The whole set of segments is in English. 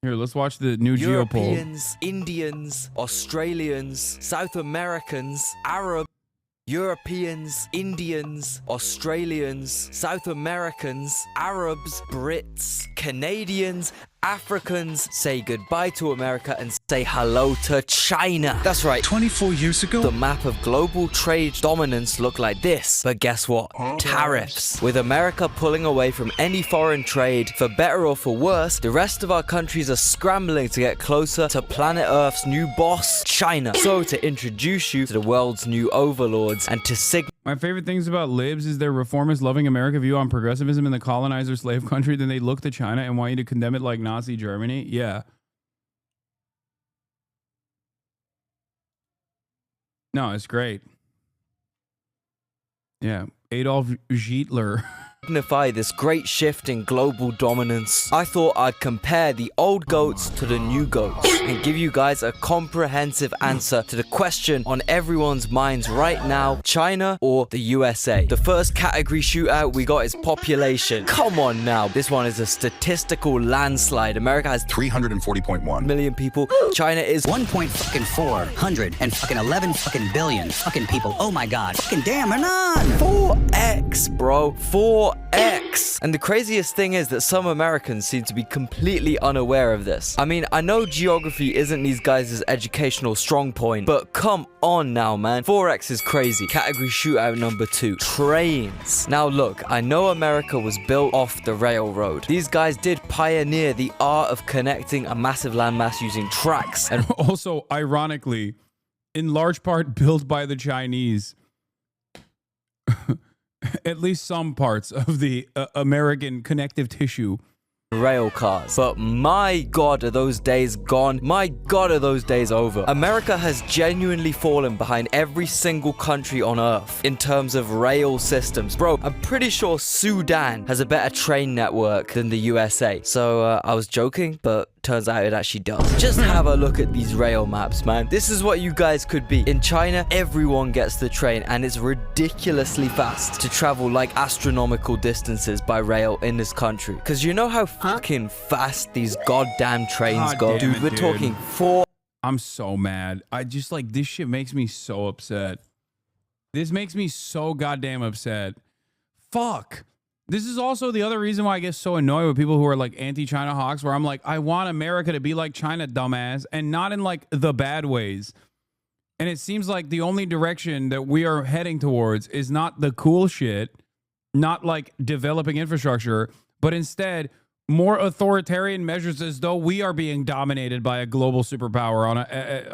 Here, let's watch the new geopoll. Europeans, Indians, Australians, South Americans, Arabs. Europeans, Indians, Australians, South Americans, Arabs, Brits, Canadians, Africans say goodbye to America and say hello to China. That's right. 24 years ago, The map of global trade dominance looked like this. But guess what? Tariffs. With America pulling away from any foreign trade, for better or for worse, the rest of our countries are scrambling to get closer to planet Earth's new boss, China. So to introduce you to the world's new overlords and to signal My favorite things about libs is their reformist loving America view on progressivism in the colonizer slave country. Then they look to China and want you to condemn it like Nazi Germany. Yeah. No, it's great. Yeah. Adolf Hitler. signify this great shift in global dominance, I thought I'd compare the old goats to the new goats and give you guys a comprehensive answer to the question on everyone's minds right now: China or the USA? The first category shootout we got is population. Come on now, this one is a statistical landslide. America has 340.1 million people. China is 1.411 billion fucking people. Oh my god. Fucking damn, or none. 4x, bro. 4x. And the craziest thing is that some Americans seem to be completely unaware of this. I mean, I know geography isn't these guys' educational strong point, but come on now, man. 4x is crazy. Category shootout number 2, trains. Now look, I know America was built off the railroad. These guys did pioneer the art of connecting a massive landmass using tracks. And Also, ironically, in large part built by the Chinese. At least some parts of the American connective tissue. rail cars. But my god, are those days gone? My god, are those days over? America has genuinely fallen behind every single country on earth in terms of rail systems. Bro, I'm pretty sure Sudan has a better train network than the USA. So I was joking, but turns out it actually does. Just have a look at these rail maps, man. This is what you guys could be. In China, everyone gets the train, and it's ridiculously fast to travel like astronomical distances by rail in this country. Because you know how fucking fast these goddamn trains go? Dude, we're talking 4. I'm so mad. I just like, this shit makes me so upset. This makes me so goddamn upset. Fuck. This is also the other reason why I get so annoyed with people who are like anti-China hawks, where I'm like, I want America to be like China, dumbass, and not in like the bad ways. And it seems like the only direction that we are heading towards is not the cool shit, not like developing infrastructure, but instead more authoritarian measures, as though we are being dominated by a global superpower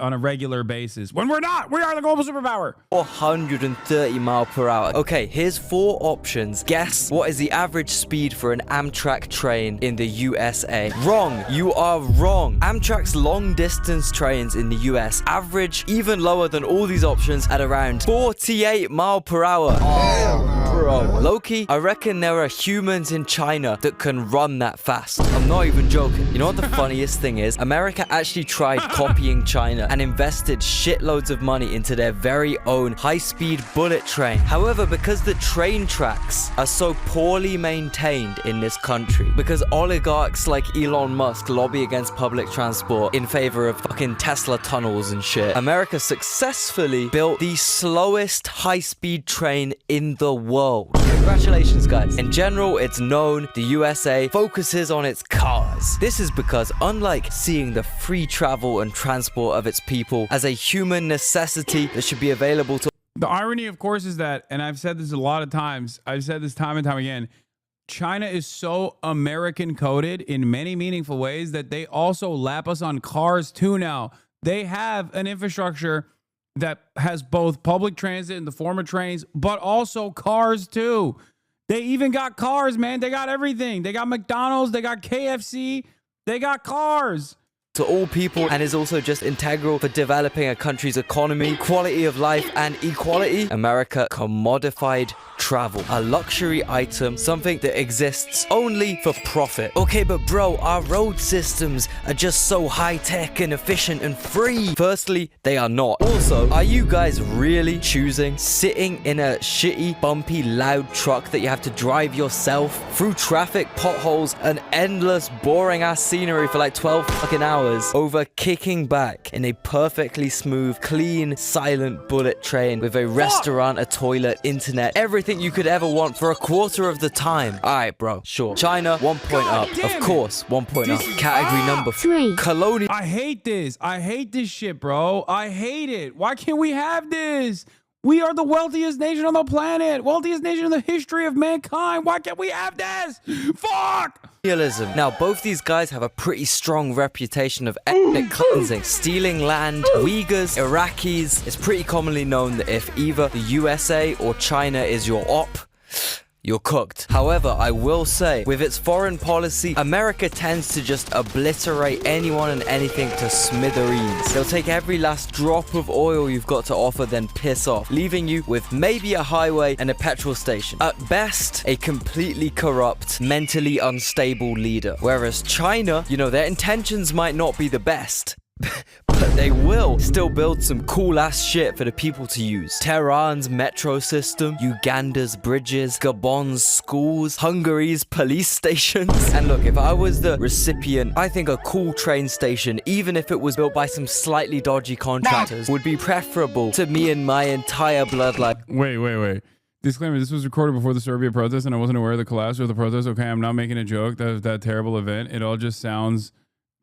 on a regular basis. When we're not, we are the global superpower. 430 miles per hour. Okay, here's 4 options. Guess what is the average speed for an Amtrak train in the USA? Wrong. You are wrong. Amtrak's long distance trains in the US average even lower than all these options at around 48 miles per hour. Bro. Loki, I reckon there are humans in China that can run that fast. I'm not even joking. You know what the funniest thing is? America actually tried copying China and invested shitloads of money into their very own high-speed bullet train. However, because the train tracks are so poorly maintained in this country, because oligarchs like Elon Musk lobby against public transport in favor of fucking Tesla tunnels and shit, America successfully built the slowest high-speed train in the world. Congratulations, guys. In general, it's known the USA focuses on its cars. This is because, unlike seeing the free travel and transport of its people as a human necessity that should be available to... The irony, of course, is that, and I've said this a lot of times, I've said this time and time again, China is so American coded in many meaningful ways that they also lap us on cars too now. They have an infrastructure that has both public transit in the form of trains, but also cars too. They even got cars, man. They got everything. They got McDonald's, they got KFC, they got cars. To all people, and is also just integral for developing a country's economy, quality of life, and equality. America commodified travel. A luxury item, something that exists only for profit. Okay, but bro, our road systems are just so high-tech and efficient and free. Firstly, they are not. Also, are you guys really choosing sitting in a shitty, bumpy, loud truck that you have to drive yourself through traffic, potholes, and endless, boring-ass scenery for like 12 fucking hours over kicking back in a perfectly smooth, clean, silent bullet train with a restaurant, a toilet, internet, everything you could ever want for a quarter of the time? Alright, bro, sure. China, 1 point up. Of course, 1 point up. Category number 3. Colonial. I hate this. I hate this shit, bro. I hate it. Why can't we have this? We are the wealthiest nation on the planet. Wealthiest nation in the history of mankind. Why can't we have this? Fuck! Now, both these guys have a pretty strong reputation of ethnic cleansing, stealing land. Uyghurs, Iraqis. It's pretty commonly known that if either the USA or China is your op, you're cooked. However, I will say, with its foreign policy, America tends to just obliterate anyone and anything to smithereens. They'll take every last drop of oil you've got to offer, then piss off, leaving you with maybe a highway and a petrol station. At best, a completely corrupt, mentally unstable leader. Whereas China, you know, their intentions might not be the best. But they will still build some cool ass shit for the people to use. Tehran's metro system, Uganda's bridges, Gabon's schools, Hungary's police stations. And look, if I was the recipient, I think a cool train station, even if it was built by some slightly dodgy contractors, would be preferable to me and my entire bloodline. Wait. Disclaimer, this was recorded before the Serbia protest and I wasn't aware of the collapse of the protest. Okay, I'm not making a joke. That terrible event. It all just sounds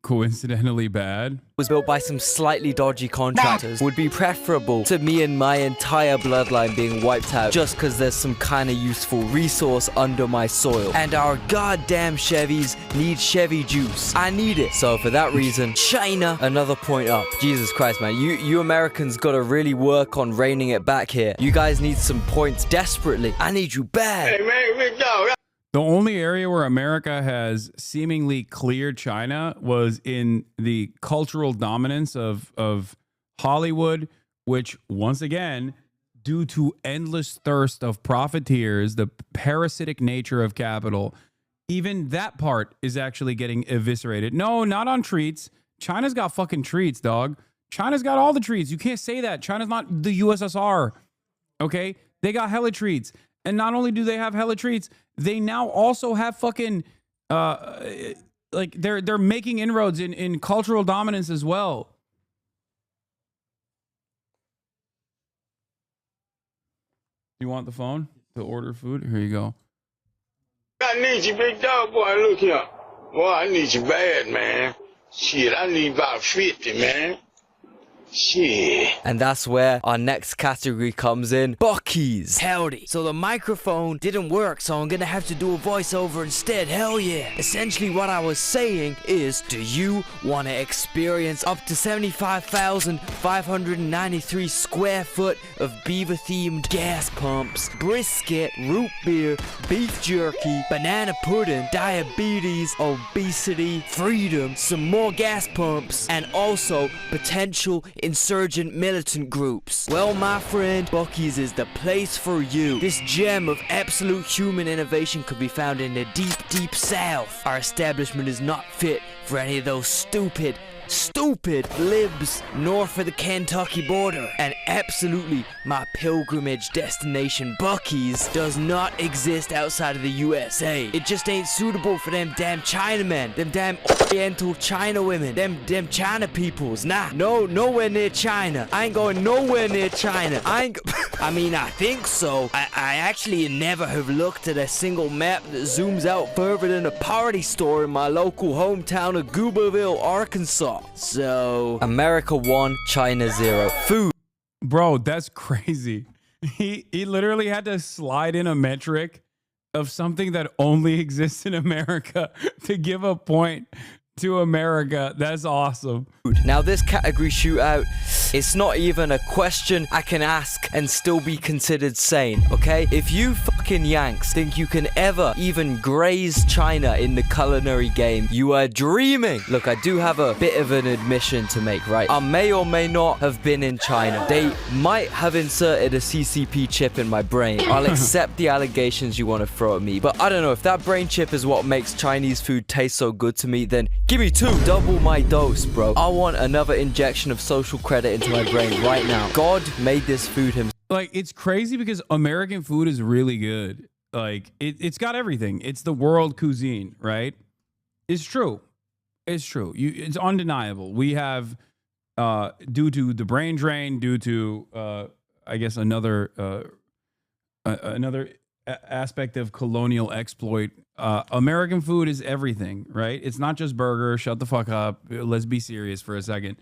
coincidentally bad. Was built by some slightly dodgy contractors would be preferable to me and my entire bloodline being wiped out just because there's some kind of useful resource under my soil. And our goddamn Chevys need Chevy juice. I need it. So for that reason, China, another point up. Jesus Christ, man. You Americans gotta really work on reining it back here. You guys need some points desperately. I need you bad. Hey, man, big dog. The only area where America has seemingly cleared China was in the cultural dominance of Hollywood, which once again, due to endless thirst of profiteers, the parasitic nature of capital, even that part is actually getting eviscerated. No, not on treats. China's got fucking treats, dog. China's got all the treats. You can't say that. China's not the USSR. Okay? They got hella treats. And not only do they have hella treats, they now also have fucking like they're making inroads in cultural dominance as well. You want the phone to order food? Here you go. I need you, big dog, boy. Look here. Boy, I need you bad, man. Shit, I need about 50, man. Shit. And that's where our next category comes in. Buckies. Howdy. So the microphone didn't work, so I'm gonna have to do a voiceover instead. Hell yeah. Essentially what I was saying is, do you want to experience up to 75,593 square foot of beaver-themed gas pumps, brisket, root beer, beef jerky, banana pudding, diabetes, obesity, freedom, some more gas pumps, and also potential insurgent militant groups? Well, my friend, Bucky's is the place for you. This gem of absolute human innovation could be found in the deep, deep south. Our establishment is not fit for any of those stupid libs north of the Kentucky border. And absolutely, my pilgrimage destination, Bucky's, does not exist outside of the USA. It just ain't suitable for them damn Chinamen, them damn Oriental China women, them China peoples. Nah, nowhere near China. I ain't going nowhere near China. I mean, I think so. I actually never have looked at a single map that zooms out further than a party store in my local hometown of Gooberville, Arkansas. So, America 1, China 0. Food. Bro, that's crazy. He literally had to slide in a metric of something that only exists in America to give a point to America. That's awesome. Now this category shootout, it's not even a question I can ask and still be considered sane, okay? If you fucking fucking Yanks think you can ever even graze China in the culinary game, you are dreaming. Look, I do have a bit of an admission to make, right? I may or may not have been in China. They might have inserted a CCP chip in my brain. I'll accept the allegations you want to throw at me, but I don't know, if that brain chip is what makes Chinese food taste so good to me, then give me 2. Double my dose, bro. I want another injection of social credit into my brain right now. God made this food himself. Like, it's crazy because American food is really good. Like, it's got everything. It's the world cuisine, right? It's true. It's true. It's undeniable. We have, due to the brain drain, due to, I guess, another aspect of colonial exploit, American food is everything, right? It's not just burger. Shut the fuck up. Let's be serious for a second.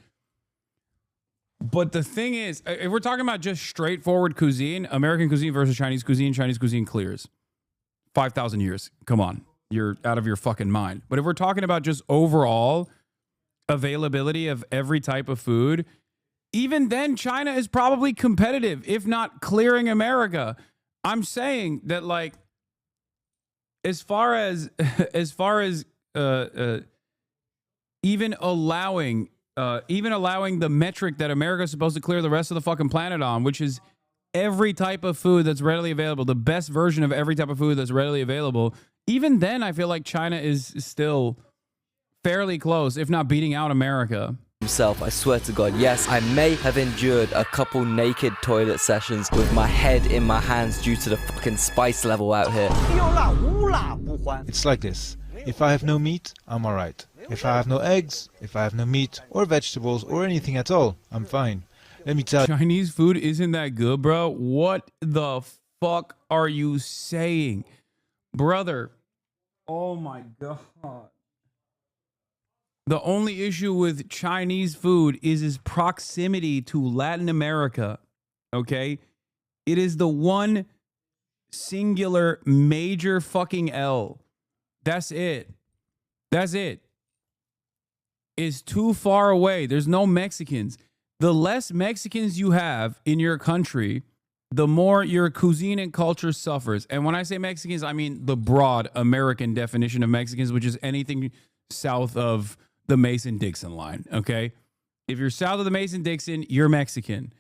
But the thing is, if we're talking about just straightforward cuisine, American cuisine versus Chinese cuisine clears. 5,000 years. Come on. You're out of your fucking mind. But if we're talking about just overall availability of every type of food, even then China is probably competitive, if not clearing America. I'm saying that, like, as far as even allowing the metric that America is supposed to clear the rest of the fucking planet on, which is every type of food that's readily available, the best version of every type of food that's readily available, even then I feel like China is still fairly close, if not beating out America. I swear to God, yes, I may have endured a couple naked toilet sessions with my head in my hands due to the fucking spice level out here. It's like this. If I have no meat, I'm alright. If I have no eggs, if I have no meat or vegetables or anything at all, I'm fine. Let me tell you. Chinese food isn't that good, bro. What the fuck are you saying? Brother, oh my God. The only issue with Chinese food is its proximity to Latin America, okay? It is the one singular major fucking L. That's it. That's it. It's too far away. There's no Mexicans. The less Mexicans you have in your country, the more your cuisine and culture suffers. And when I say Mexicans, I mean the broad American definition of Mexicans, which is anything south of the Mason-Dixon line, okay? If you're south of the Mason-Dixon, you're Mexican,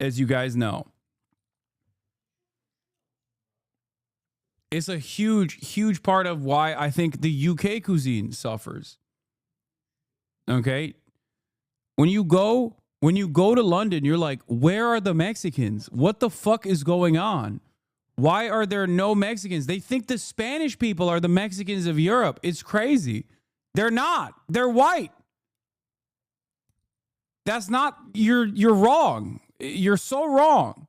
as you guys know. It's a huge, huge part of why I think the UK cuisine suffers. Okay? When you go to London, you're like, where are the Mexicans? What the fuck is going on? Why are there no Mexicans? They think the Spanish people are the Mexicans of Europe. It's crazy. They're not. They're white. That's not, you're wrong. You're so wrong.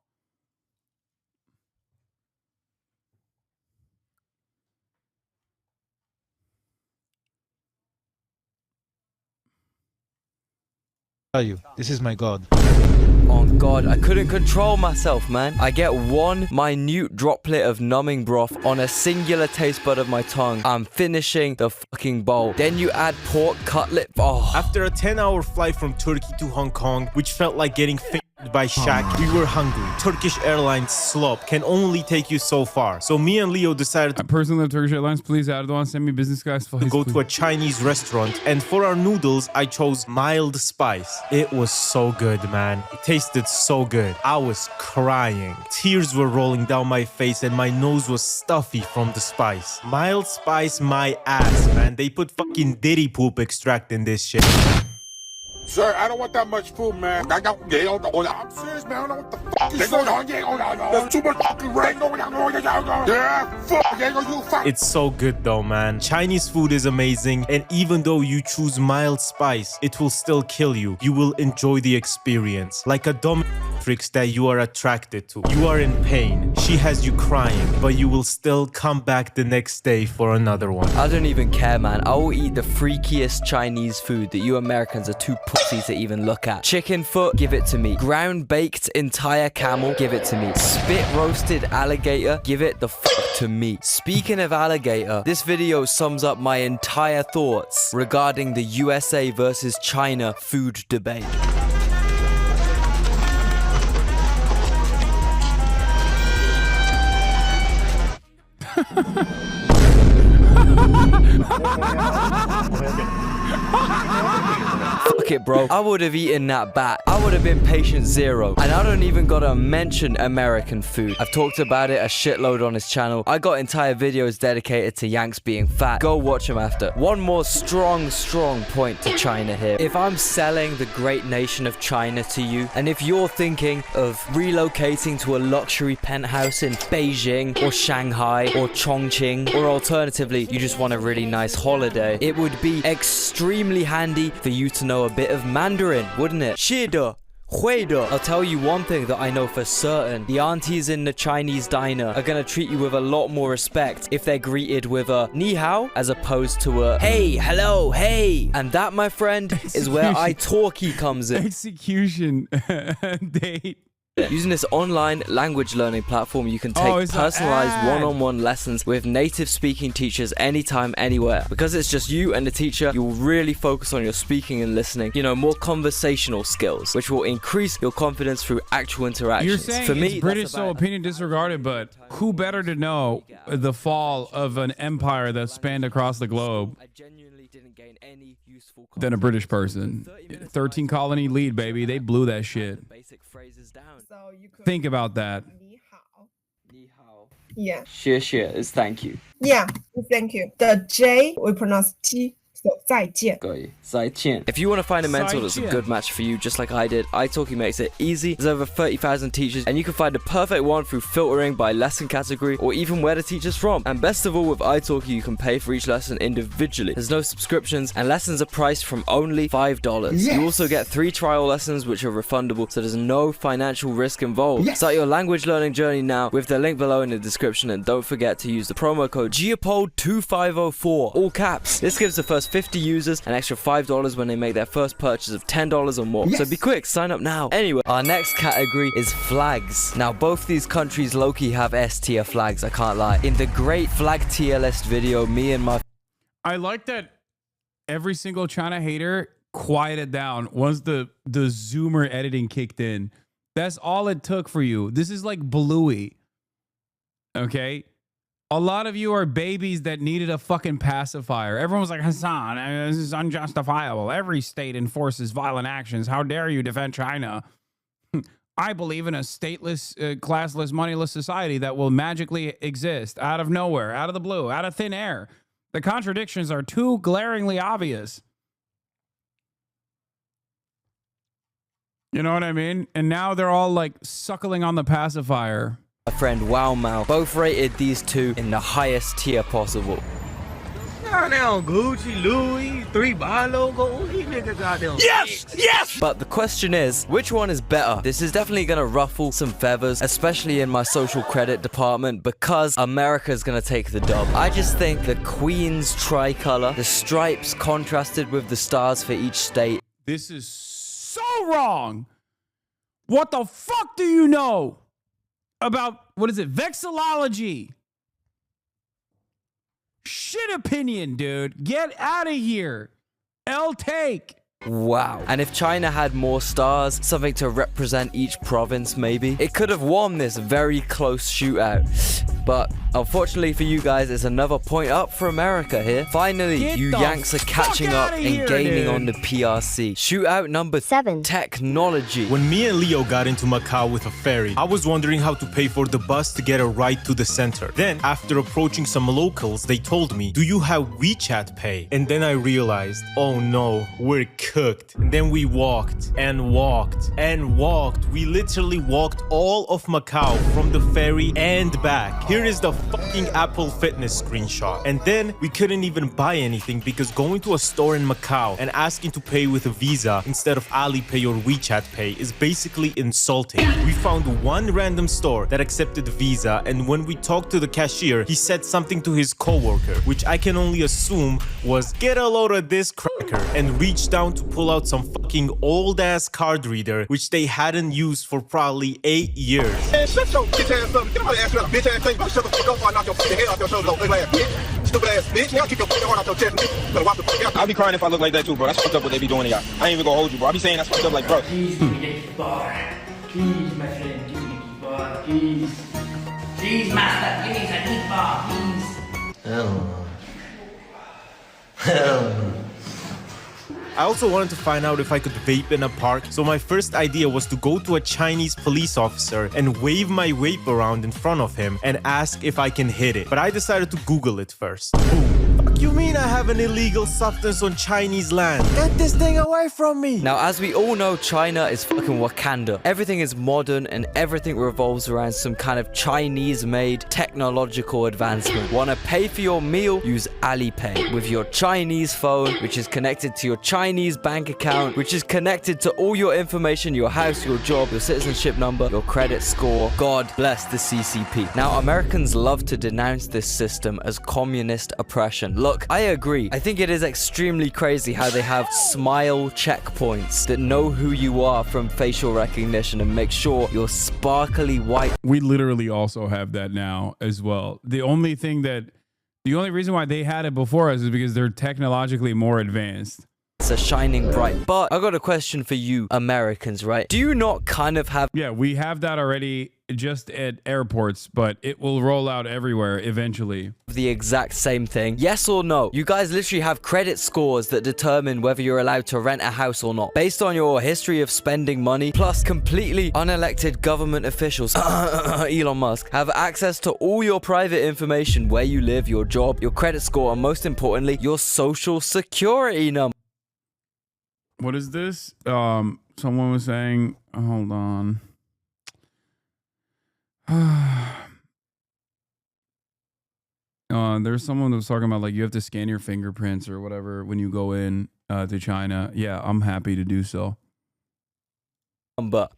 Tell you, this is my God. Oh God, I couldn't control myself, man. I get one minute droplet of numbing broth on a singular taste bud of my tongue. I'm finishing the fucking bowl. Then you add pork cutlet. Oh. After a 10-hour flight from Turkey to Hong Kong, which felt like getting by Shaq, we were hungry. Turkish Airlines slop can only take you so far. So me and Leo decided I personally love Turkish Airlines. Please, Erdogan, send me business class flights. to go to a Chinese restaurant. And for our noodles, I chose mild spice. It was so good, man. It tasted so good. I was crying. Tears were rolling down my face and my nose was stuffy from the spice. Mild spice my ass, man. They put fucking diddy poop extract in this shit. Sir, I don't want that much food, man. I'm serious, man. I don't know what the fuck is going on. There's too much fucking rain. Yeah, fuck. It's so good though, man. Chinese food is amazing, and even though you choose mild spice, it will still kill you. You will enjoy the experience. Like a dominatrix that you are attracted to. You are in pain. She has you crying, but you will still come back the next day for another one. I don't even care, man. I will eat the freakiest Chinese food that you Americans are too pussy to even look at. Chicken foot, give it to me. Ground baked entire camel, give it to me. Spit roasted alligator, give it the fuck to me. Speaking of alligator, this video sums up my entire thoughts regarding the USA versus China food debate. Fuck it, bro. I would have eaten that bat. I would have been patient zero. And I don't even gotta mention American food. I've talked about it a shitload on his channel. I got entire videos dedicated to Yanks being fat. Go watch them after. One more strong point to China here. If I'm selling the great nation of China to you, and if you're thinking of relocating to a luxury penthouse in Beijing or Shanghai or Chongqing, or alternatively, you just want a really nice holiday, it would be extremely handy for you to know a bit of Mandarin, wouldn't it? 是的 I'll tell you one thing that I know for certain. The aunties in the Chinese diner are gonna treat you with a lot more respect if they're greeted with a ni hao as opposed to a hey, hello, hey. And that, my friend, is where italki comes in. Execution date. Using this online language learning platform, you can take personalized one-on-one lessons with native speaking teachers anytime, anywhere. Because it's just you and the teacher, you will really focus on your speaking and listening, you know, more conversational skills, which will increase your confidence through actual interactions. You're saying for me, it's British, so opinion disregarded, but who better to know the fall of an empire that spanned across the globe than a British person? 13 colony lead, baby. They blew that shit. Think about that. Yeah. 谢谢 is thank you. Yeah, thank you. The J we pronounce T. So 再见. If you want to find a mentor that's a good match for you, just like I did, italki makes it easy. There's over 30,000 teachers, and you can find the perfect one through filtering by lesson category or even where the teacher's from. And best of all, with italki, you can pay for each lesson individually. There's no subscriptions, and lessons are priced from only $5. Yes. You also get 3 trial lessons, which are refundable, so there's no financial risk involved. Yes. Start your language learning journey now with the link below in the description, and don't forget to use the promo code GEOPOLD2504, all caps. This gives the first 50 users an extra $5 when they make their first purchase of $10 or more. Yes. So be quick, sign up now. Anyway, our next category is flags. Now, both these countries low-key have S-tier flags, I can't lie. In the great flag tier list video, me and my... I like that every single China hater quieted down once the zoomer editing kicked in. That's all it took for you. This is like Bluey. Okay? A lot of you are babies that needed a fucking pacifier. Everyone was like, Hasan, this is unjustifiable. Every state enforces violent actions. How dare you defend China? I believe in a stateless, classless, moneyless society that will magically exist out of nowhere, out of the blue, out of thin air. The contradictions are too glaringly obvious. You know what I mean? And now they're all like suckling on the pacifier. My friend Wow Mao both rated these two in the highest tier possible. Now Gucci, Louis, 3 buy logo, these niggas out there. Yes! Yes! But the question is, which one is better? This is definitely gonna ruffle some feathers, especially in my social credit department, because America's gonna take the dub. I just think the Queen's tricolor, the stripes contrasted with the stars for each state. This is so wrong. What the fuck do you know about, what is it, vexillology? Shit opinion, dude. Get out of here. L take. Wow. And if China had more stars, something to represent each province maybe, it could have won this very close shootout. But unfortunately for you guys, it's another point up for America here. Finally, you Yanks are catching up and gaining on the PRC. Shootout number 7. Technology. When me and Leo got into Macau with a ferry, I was wondering how to pay for the bus to get a ride to the center. Then, after approaching some locals, they told me, do you have WeChat Pay? And then I realized, oh no, we're cooked. And then we walked and walked and walked. We literally walked all of Macau from the ferry and back. Here is the fucking Apple Fitness screenshot. And then we couldn't even buy anything because going to a store in Macau and asking to pay with a Visa instead of Alipay or WeChat Pay is basically insulting. We found one random store that accepted Visa, and when we talked to the cashier, he said something to his coworker, which I can only assume was get a load of this cracker, and reached down to pull out some fucking old ass card reader which they hadn't used for probably 8 years. Man, shut your bitch ass up. Get my ass up, bitch ass thing. Shut the fuck up or knock your fucking head off your shoulders, old ugly ass bitch. Stupid ass bitch. Y'all keep your fucking heart out your chest. Better watch the fuck out. I'll be crying if I look like that too, bro. That's fucked up what they be doing to y'all. I ain't even gonna hold you, bro. I be saying that's fucked up like, bro. Please, please, my friend, give me the bar, please. Please, master, give me the bar, please. Hell no. Hell no. I also wanted to find out if I could vape in a park, so my first idea was to go to a Chinese police officer and wave my vape around in front of him and ask if I can hit it. But I decided to Google it first. Fuck you mean I have an illegal substance on Chinese land? Get this thing away from me! Now, as we all know, China is fucking Wakanda. Everything is modern and everything revolves around some kind of Chinese-made technological advancement. Wanna pay for your meal? Use Alipay with your Chinese phone, which is connected to your Chinese bank account, which is connected to all your information, your house, your job, your citizenship number, your credit score. God bless the CCP. Now, Americans love to denounce this system as communist oppression. Look, I agree. I think it is extremely crazy how they have smile checkpoints that know who you are from facial recognition and make sure you're sparkly white. We literally also have that now as well. The only reason why they had it before us is because they're technologically more advanced. Are shining bright. But I got a question for you Americans, right? Do you not kind of have... Yeah, we have that already just at airports, but it will roll out everywhere eventually. The exact same thing? Yes or no? You guys literally have credit scores that determine whether you're allowed to rent a house or not, based on your history of spending money, plus completely unelected government officials, Elon Musk, have access to all your private information, where you live, your job, your credit score, and most importantly, your social security number. What is this? Someone was saying, hold on. There's someone that was talking about like you have to scan your fingerprints or whatever when you go in to China. Yeah, I'm happy to do so. But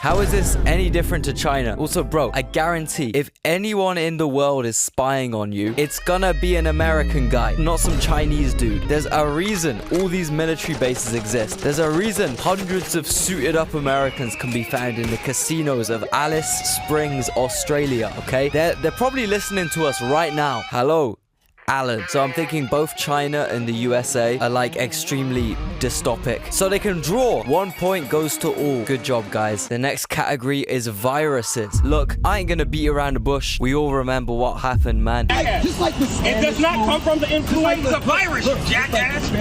how is this any different to China? Also, bro, I guarantee if anyone in the world is spying on you, it's gonna be an American guy, not some Chinese dude. There's a reason all these military bases exist. There's a reason hundreds of suited up Americans can be found in the casinos of Alice Springs, Australia, okay? They're probably listening to us right now. Hello, Alan. So I'm thinking both China and the USA are like extremely dystopic. So they can draw. 1 point goes to all. Good job, guys. The next category is viruses. Look, I ain't gonna beat around the bush. We all remember what happened, man. Just like it does not come from the influenza virus, you jackass.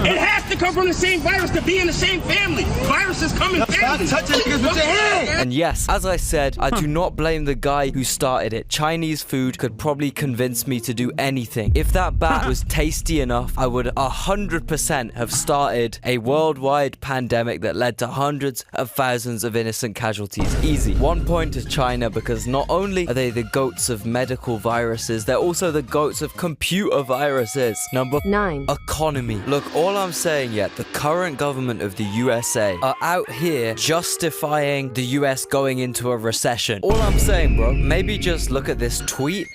It has to come from the same virus to be in the same family. Viruses come in families. Stop touching niggas with your hand. And yes, as I said, I do not blame the guy who started it. Chinese food could probably convince me to do anything. If that bat was tasty enough, I would 100% have started a worldwide pandemic that led to hundreds of thousands of innocent casualties. Easy. 1 point to China because not only are they the goats of medical viruses, they're also the goats of computer viruses. Number 9. Economy. Look, all I'm saying yet, the current government of the USA are out here justifying the US going into a recession. All I'm saying, bro, maybe just look at this tweet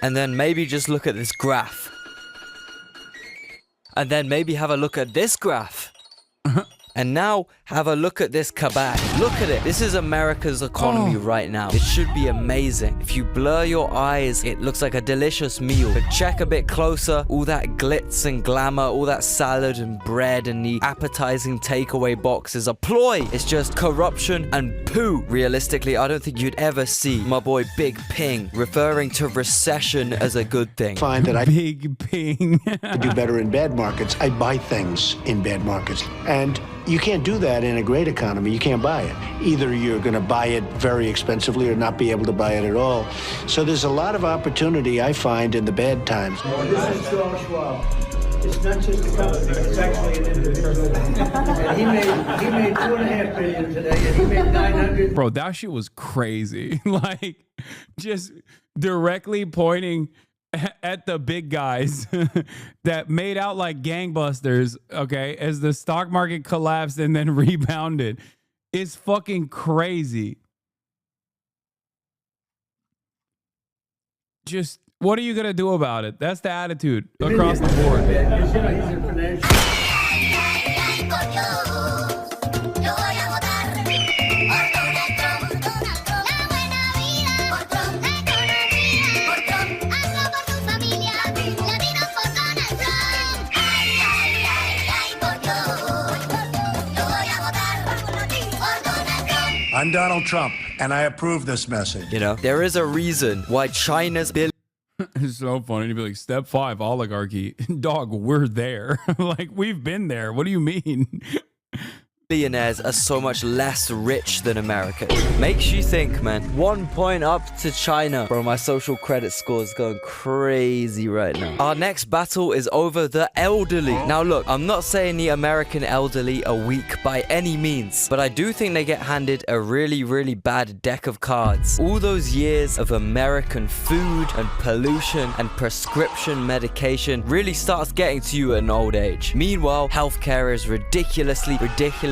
and then maybe just look at this graph. And then maybe have a look at this graph. And now have a look at this kabak. Look at it. This is America's economy right now. It should be amazing. If you blur your eyes, it looks like a delicious meal. But check a bit closer. All that glitz and glamour, all that salad and bread and the appetizing takeaway box is a ploy. It's just corruption and poo. Realistically, I don't think you'd ever see my boy Big Ping referring to recession as a good thing. Find that I Big Ping. do better in bad markets. I buy things in bad markets. And you can't do that in a great economy. You can't buy it. Either you're going to buy it very expensively or not be able to buy it at all. So there's a lot of opportunity, I find, in the bad times. This is Charles Schwab. It's not just a company, it's actually an individual. And he made $2.5 billion today, and he made 900. Bro, that shit was crazy. Like, just directly pointing at the big guys that made out like gangbusters, okay, as the stock market collapsed and then rebounded. It's fucking crazy. Just, what are you going to do about it? That's the attitude across the board. I'm Donald Trump, and I approve this message. You know, there is a reason why China's It's so funny to be like, step 5, oligarchy. Dog, we're there. Like, we've been there. What do you mean? billionaires are so much less rich than America. Makes you think, man. 1 point up to China. Bro, my social credit score is going crazy right now. Our next battle is over the elderly. Now look, I'm not saying the American elderly are weak by any means, but I do think they get handed a really, really bad deck of cards. All those years of American food and pollution and prescription medication really starts getting to you at an old age. Meanwhile, healthcare is ridiculously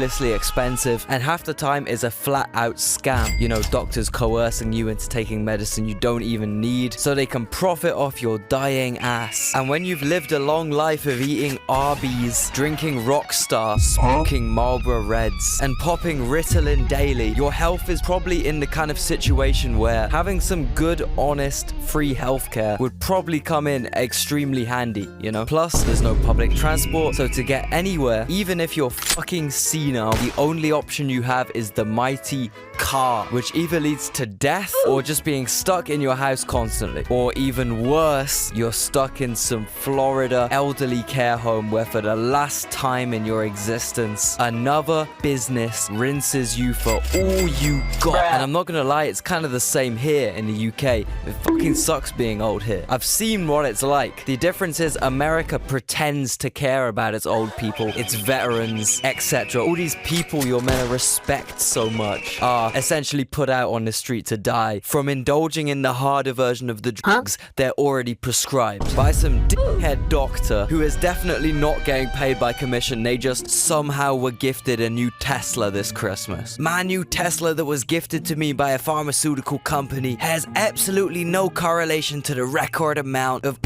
expensive, and half the time is a flat out scam. You know, doctors coercing you into taking medicine you don't even need so they can profit off your dying ass. And when you've lived a long life of eating Arby's, drinking Rockstar, smoking Marlboro Reds, and popping Ritalin daily, your health is probably in the kind of situation where having some good, honest, free healthcare would probably come in extremely handy, you know? Plus, there's no public transport, so to get anywhere, even if you're fucking senile, the only option you have is the mighty car, which either leads to death or just being stuck in your house constantly. Or even worse, you're stuck in some Florida elderly care home where for the last time in your existence, another business rinses you for all you got. And I'm not gonna lie, it's kind of the same here in the UK. It fucking sucks being old here. I've seen what it's like. The difference is America pretends to care about its old people, its veterans, etc. All these people you're meant to respect so much are essentially put out on the street to die from indulging in the harder version of the drugs they're already prescribed by some dickhead doctor who is definitely not getting paid by commission. They just somehow were gifted a new Tesla this Christmas. My new Tesla that was gifted to me by a pharmaceutical company has absolutely no correlation to the record amount of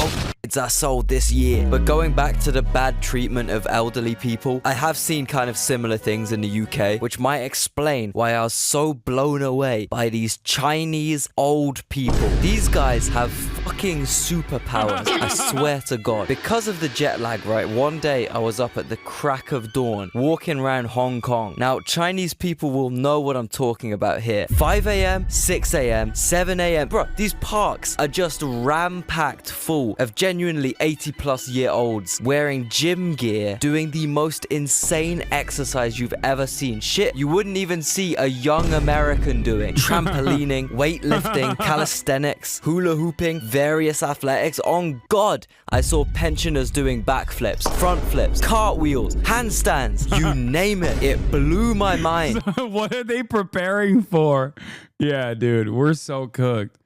I sold this year. But going back to the bad treatment of elderly people, I have seen kind of similar things in the UK, which might explain why I was so blown away by these Chinese old people. These guys have fucking superpowers, I swear to God. Because of the jet lag, right, one day I was up at the crack of dawn, walking around Hong Kong. Now, Chinese people will know what I'm talking about here. 5 a.m., 6 a.m., 7 a.m. Bro, these parks are just ram-packed full of genuinely 80-plus-year-olds wearing gym gear, doing the most insane exercise you've ever seen. Shit you wouldn't even see a young American doing. Trampolining, weightlifting, calisthenics, hula hooping, various athletics. On God, I saw pensioners doing backflips, front flips, cartwheels, handstands, you name it. It blew my mind. So what are they preparing for? Yeah, dude, we're so cooked.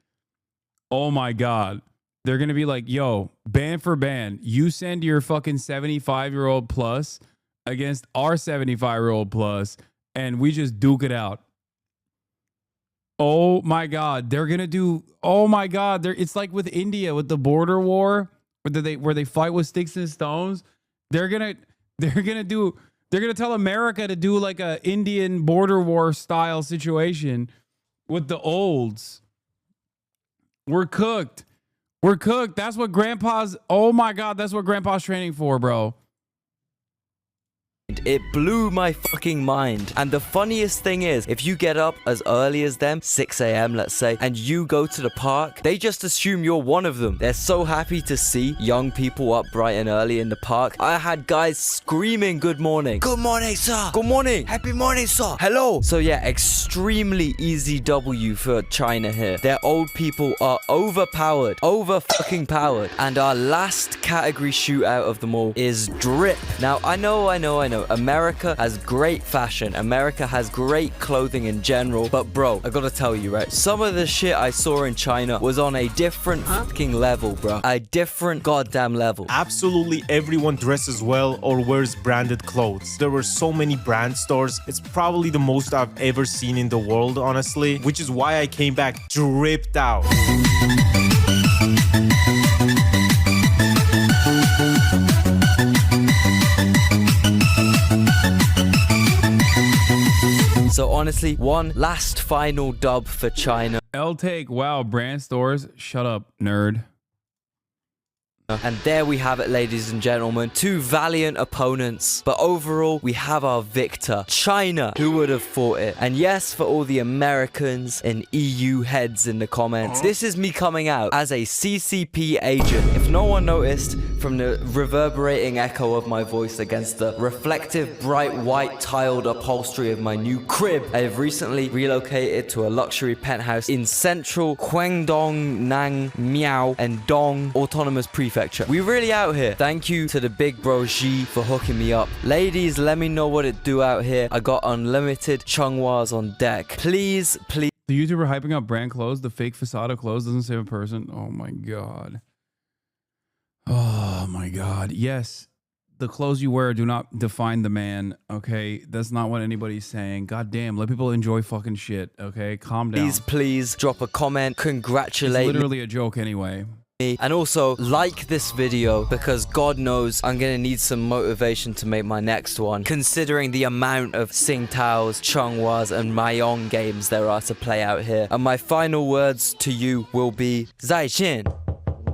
Oh my God. They're going to be like, yo, band for band, you send your fucking 75-year-old plus against our 75-year-old plus, and we just duke it out. Oh my God. They're going to do, oh my God. It's like with India, with the border war, where they fight with sticks and stones. They're going to tell America to do like a Indian border war style situation with the olds. We're cooked. We're cooked. That's what Grandpa's... Oh, my God. That's what Grandpa's training for, bro. It blew my fucking mind. And the funniest thing is, if you get up as early as them, 6 a.m. let's say, and you go to the park, they just assume you're one of them. They're so happy to see young people up bright and early in the park. I had guys screaming good morning. Good morning, sir. Good morning. Happy morning, sir. Hello. So yeah, extremely easy W for China here. Their old people are overpowered. Over fucking powered. And our last category shootout of them all is drip. Now, I know. America has great fashion. America has great clothing in general. But bro, I gotta tell you, right? Some of the shit I saw in China was on a different fucking level, bro. A different goddamn level. Absolutely everyone dresses well or wears branded clothes. There were so many brand stores. It's probably the most I've ever seen in the world, honestly. Which is why I came back dripped out. So honestly, one last final dub for China. L-Take, wow, brand stores. Shut up, nerd. And there we have it, ladies and gentlemen. Two valiant opponents. But overall, we have our victor, China. Who would have thought it? And yes, for all the Americans and EU heads in the comments, this is me coming out as a CCP agent. If no one noticed from the reverberating echo of my voice against the reflective, bright, white tiled upholstery of my new crib, I have recently relocated to a luxury penthouse in central Guangdong, Nang, Miao, and Dong Autonomous Prefecture. We really out here. Thank you to the big bro Xi for hooking me up. Ladies, let me know what it do out here. I got unlimited chunghwas on deck. Please, please. The YouTuber hyping up brand clothes, the fake facade of clothes doesn't save a person. Oh my God. Oh my God. Yes. The clothes you wear do not define the man. Okay. That's not what anybody's saying. God damn. Let people enjoy fucking shit. Okay. Calm down. Please drop a comment. Congratulate It's literally a joke anyway. And also like this video, because God knows I'm gonna need some motivation to make my next one, considering the amount of Tsingtaos, Chunghwas, and Mayong games there are to play out here. And my final words to you will be 再见.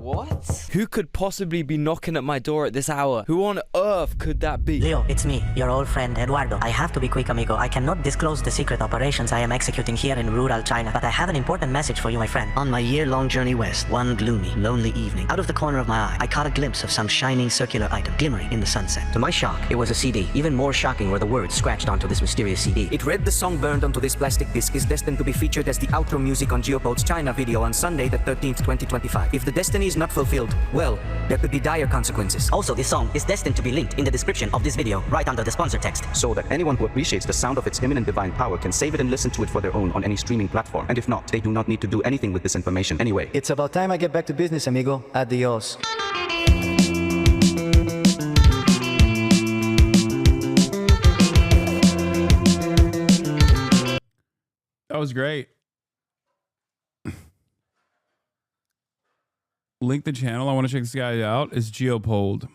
What? Who could possibly be knocking at my door at this hour? Who on earth could that be? Leo, it's me, your old friend Eduardo. I have to be quick, amigo. I cannot disclose the secret operations I am executing here in rural China, but I have an important message for you, my friend. On my year-long journey west, one gloomy, lonely evening, out of the corner of my eye, I caught a glimpse of some shining circular item glimmering in the sunset. To my shock, it was a CD. Even more shocking were the words scratched onto this mysterious CD. It read, the song burned onto this plastic disc is destined to be featured as the outro music on Geopod's China video on Sunday the 13th, 2025. If the destiny is not fulfilled, well, there could be dire consequences. Also, this song is destined to be linked in the description of this video, right under the sponsor text. So that anyone who appreciates the sound of its imminent divine power can save it and listen to it for their own on any streaming platform. And if not, they do not need to do anything with this information anyway. It's about time I get back to business, amigo. Adios. That was great. Link the channel. I want to check this guy out. It's Geopold.